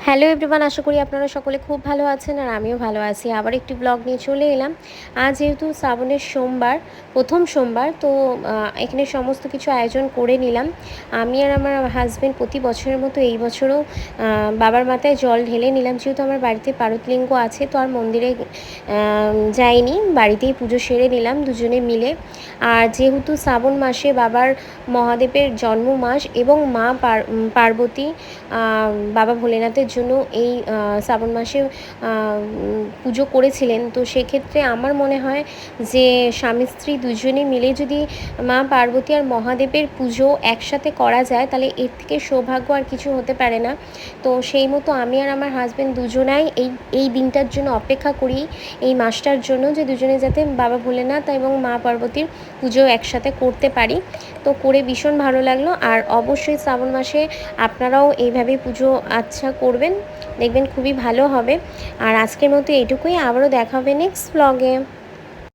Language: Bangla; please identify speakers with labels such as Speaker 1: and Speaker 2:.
Speaker 1: হ্যালো এভরিওয়ান, আশা করি আপনারা সকলে খুব ভালো আছেন আর আমিও ভালো আছি। আবার একটি ব্লগ নিয়ে চলে এলাম। আজ যেহেতু শ্রাবণের সোমবার, প্রথম সোমবার, তো এখানে সমস্ত কিছু আয়োজন করে নিলাম। আমি আর আমার হাজব্যান্ড প্রতি বছরের মতো এই বছরও বাবার মাথায় জল ঢেলে নিলাম। যেহেতু আমার বাড়িতে পারতলিঙ্গ আছে, তো আর মন্দিরে যাইনি, বাড়িতেই পুজো সেরে নিলাম দুজনে মিলে। আর যেহেতু শ্রাবণ মাসে বাবার মহাদেবের জন্ম মাস এবং মা পার্বতী বাবা ভোলেনাথের জন্য এই শ্রাবণ মাসে পুজো করেছিলেন, তো সেক্ষেত্রে আমার মনে হয় যে স্বামী স্ত্রী দুজনে মিলে যদি মা পার্বতী আর মহাদেবের পুজো একসাথে করা যায়, তাহলে এর থেকে সৌভাগ্য আর কিছু হতে পারে না। তো সেই মতো আমি আর আমার হাজব্যান্ড দুজনাই এই দিনটার জন্য অপেক্ষা করি, এই মাসটার জন্য, যে দুজনে যাতে বাবা ভোলেনাথ এবং মা পার্বতীর পুজো একসাথে করতে পারি। তো করে ভীষণ ভালো লাগলো। আর অবশ্যই শ্রাবণ মাসে আপনারাও এইভাবে পুজো করবেন, দেখবেন খুবই ভালো হবে। আর আজকের মতো এইটুকুই, আবারও দেখা হবে নেক্সট ব্লগে।